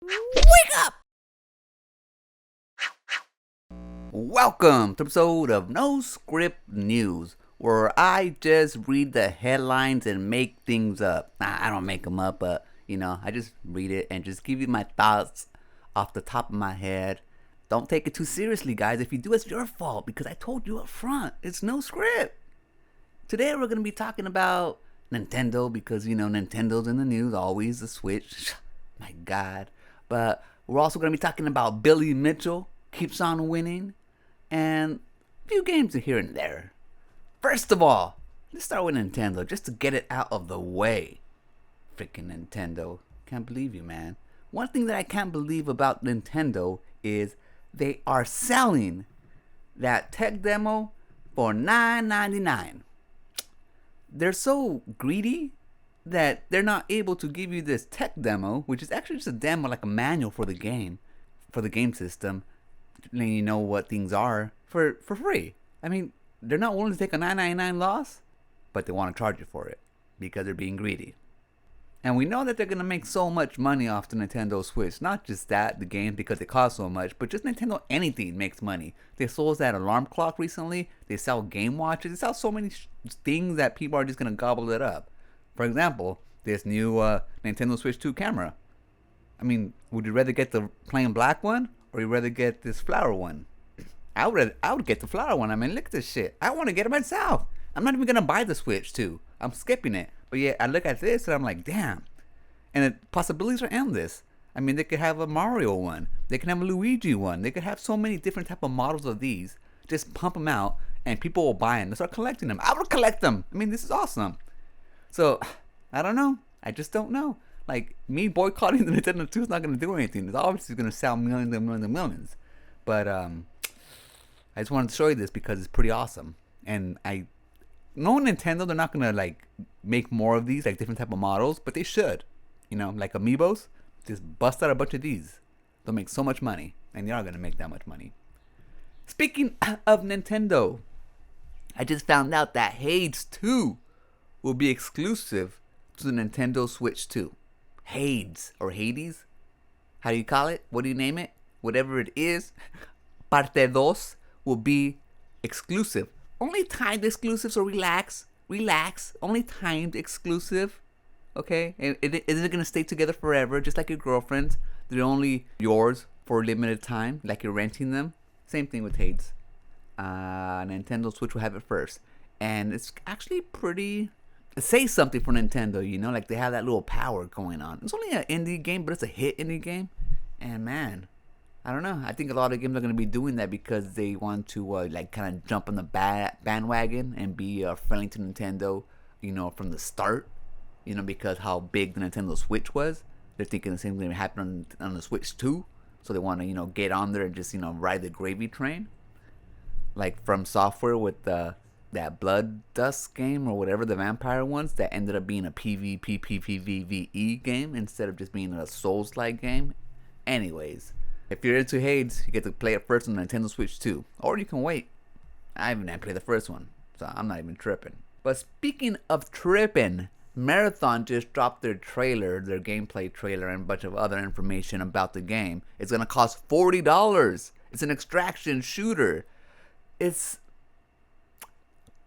Wake up! Welcome to episode of No Script News, where I just read the headlines and make things up. I don't make them up, but I just read it and just give you my thoughts off the top of my head. Don't take it too seriously, guys. If you do, it's your fault because I told you up front. It's no script. Today we're gonna be talking about Nintendo because Nintendo's in the news, always the Switch. My God. But we're also gonna be talking about Billy Mitchell keeps on winning and a few games here and there. First of all, let's start with Nintendo just to get it out of the way. Freaking Nintendo. Can't believe you, man. One thing that I can't believe about Nintendo is they are selling that tech demo for $9.99. They're so greedy that they're not able to give you this tech demo, which is actually just a demo, like a manual for the game system, letting you know what things are for free. I mean, they're not willing to take a $9.99 loss, but they want to charge you for it because they're being greedy. And we know that they're gonna make so much money off the Nintendo Switch. Not just that, the game, because it costs so much, but just Nintendo anything makes money. They sold that alarm clock recently. They sell game watches. They sell so many things that people are just gonna gobble it up. For example, this new Nintendo Switch 2 camera. I mean, would you rather get the plain black one or you rather get this flower one? I would get the flower one. I mean, look at this shit. I want to get it myself. I'm not even gonna buy the Switch 2. I'm skipping it. But yeah, I look at this and I'm like, damn. And the possibilities are endless. I mean, they could have a Mario one. They can have a Luigi one. They could have so many different type of models of these. Just pump them out, and people will buy them. They start collecting them. I would collect them. I mean, this is awesome. So, I don't know. I just don't know. Like, me boycotting the Nintendo 2 is not going to do anything. It's obviously going to sell millions and millions and millions. But, I just wanted to show you this because it's pretty awesome. And knowing Nintendo, they're not going to, like, make more of these, like, different type of models. But they should. Like Amiibos, just bust out a bunch of these. They'll make so much money, and they are gonna make that much money. Speaking of Nintendo, I just found out that Hades 2 will be exclusive to the Nintendo Switch 2. Hades or Hades, how do you call it? What do you name it? Whatever it is, Parte 2 will be exclusive. Only timed exclusive, so relax. Only timed exclusive. Okay, it isn't gonna stay together forever, just like your girlfriends. They're only yours for a limited time, like you're renting them. Same thing with Hades. Nintendo Switch will have it first, and it's actually pretty. It says something for Nintendo, like they have that little power going on. It's only an indie game, but it's a hit indie game, and man, I don't know. I think a lot of games are gonna be doing that because they want to like kind of jump on the bandwagon and be friendly to Nintendo, from the start. Because how big the Nintendo Switch was. They're thinking the same thing would happen on the Switch 2. So they want to, get on there and just, ride the gravy train. Like From Software with that Blood Dust game or whatever, the vampire ones, that ended up being a PvP, PvVe game instead of just being a Souls-like game. Anyways, if you're into Hades, you get to play it first on the Nintendo Switch 2. Or you can wait. I haven't played the first one, so I'm not even tripping. But speaking of tripping, Marathon just dropped their gameplay trailer, and a bunch of other information about the game. It's going to cost $40. It's an extraction shooter. It's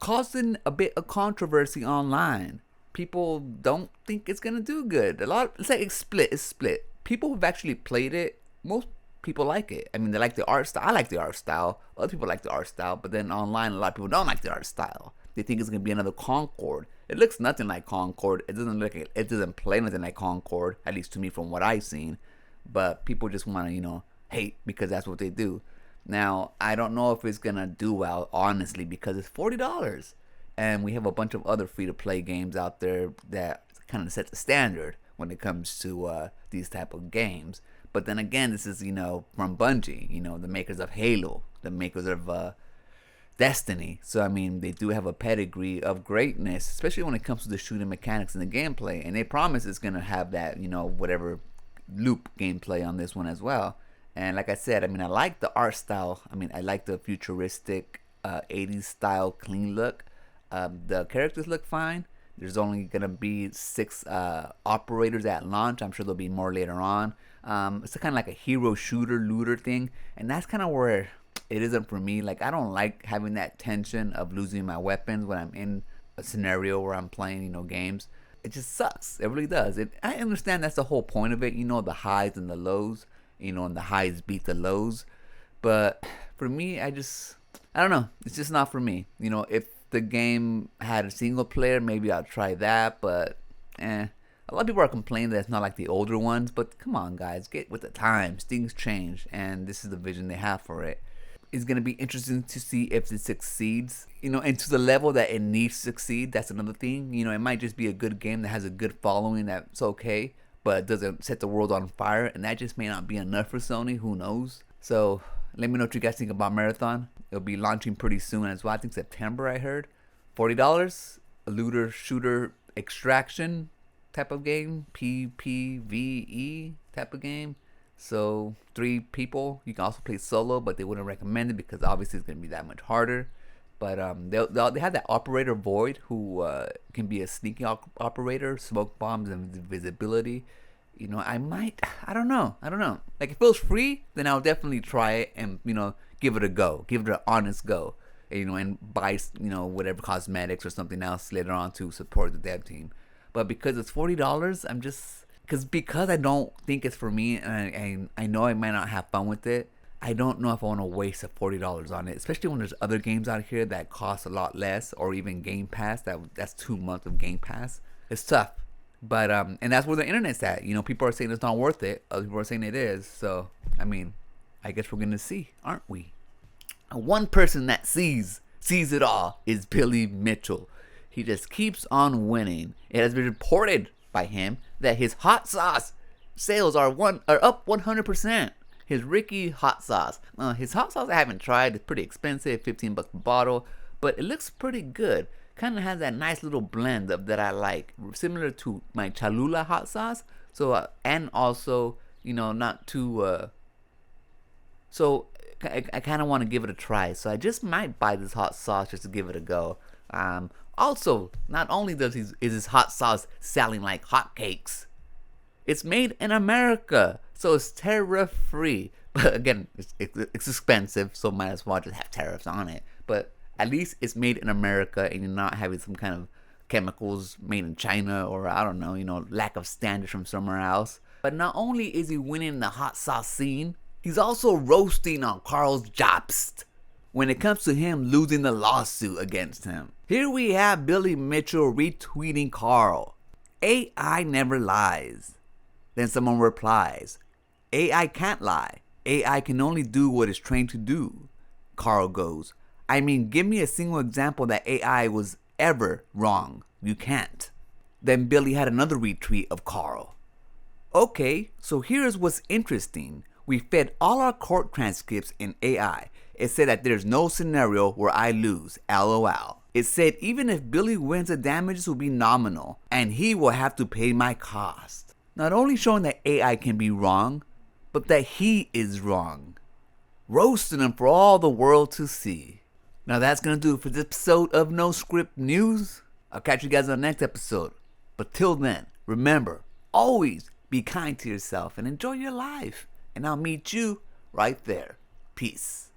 causing a bit of controversy online. People don't think it's going to do good. It's like it's split. People who've actually played it, most people like it. I mean, they like the art style. I like the art style. Other people like the art style, but then online, a lot of people don't like the art style. They think it's going to be another Concord. It looks nothing like Concord. It doesn't play nothing like Concord, at least to me from what I've seen. But people just want to, hate because that's what they do. Now, I don't know if it's going to do well, honestly, because it's $40. And we have a bunch of other free-to-play games out there that kind of set the standard when it comes to these type of games. But then again, this is, from Bungie, the makers of Halo, the makers of Destiny. So I mean, they do have a pedigree of greatness, especially when it comes to the shooting mechanics and the gameplay. And they promise it's gonna have that, whatever loop gameplay on this one as well. And like I said, I mean, I like the art style. I mean, I like the futuristic 80s style clean look. The characters look fine. There's only gonna be 6 operators at launch. I'm sure there'll be more later on. It's kind of like a hero shooter looter thing, and that's kind of where it isn't for me. Like, I don't like having that tension of losing my weapons when I'm in a scenario where I'm playing, games. It just sucks. It really does. I understand that's the whole point of it. The highs and the lows. And the highs beat the lows. But for me, I don't know. It's just not for me. If the game had a single player, maybe I'll try that. But a lot of people are complaining that it's not like the older ones. But come on, guys, get with the times. Things change, and this is the vision they have for it. It's going to be interesting to see if it succeeds, and to the level that it needs to succeed. That's another thing. It might just be a good game that has a good following that's okay, but it doesn't set the world on fire, and that just may not be enough for Sony. Who knows? So let me know what you guys think about Marathon. It'll be launching pretty soon as well. I think September, I heard. $40, a looter shooter extraction type of game, PPVE type of game. So 3 people. You can also play solo, but they wouldn't recommend it because obviously it's going to be that much harder. But they have that operator Void, who can be a sneaky operator, smoke bombs and visibility. I don't know. Like, if it was free, then I'll definitely try it and give it a go, give it an honest go, and buy whatever cosmetics or something else later on to support the dev team. But because it's $40, I'm just. Because I don't think it's for me, and I know I might not have fun with it. I don't know if I want to waste $40 on it, especially when there's other games out here that cost a lot less, or even Game Pass. That's 2 months of Game Pass. It's tough, but and that's where the internet's at. People are saying it's not worth it. Other people are saying it is. So I guess we're gonna see, aren't we? One person that sees it all is Billy Mitchell. He just keeps on winning. It has been reported by him that his hot sauce sales are up 100%. His Ricky hot sauce. His hot sauce I haven't tried. It's pretty expensive, $15 per bottle, but it looks pretty good. Kind of has that nice little blend that I like, similar to my Cholula hot sauce. So and also not too. So I kind of want to give it a try. So I just might buy this hot sauce just to give it a go. Also, not only is his hot sauce selling like hotcakes, it's made in America, so it's tariff-free. But again, it's expensive, so might as well just have tariffs on it. But at least it's made in America, and you're not having some kind of chemicals made in China, or I don't know, lack of standards from somewhere else. But not only is he winning the hot sauce scene, he's also roasting on Karl Jobst when it comes to him losing the lawsuit against him. Here we have Billy Mitchell retweeting Karl. AI never lies. Then someone replies, AI can't lie. AI can only do what it's trained to do. Karl goes, give me a single example that AI was ever wrong. You can't. Then Billy had another retweet of Karl. Okay, so here's what's interesting. We fed all our court transcripts in AI. It said that there's no scenario where I lose, LOL. It said even if Billy wins, the damages will be nominal, and he will have to pay my cost. Not only showing that AI can be wrong, but that he is wrong. Roasting him for all the world to see. Now that's going to do it for this episode of No Script News. I'll catch you guys on the next episode. But till then, remember, always be kind to yourself and enjoy your life. And I'll meet you right there. Peace.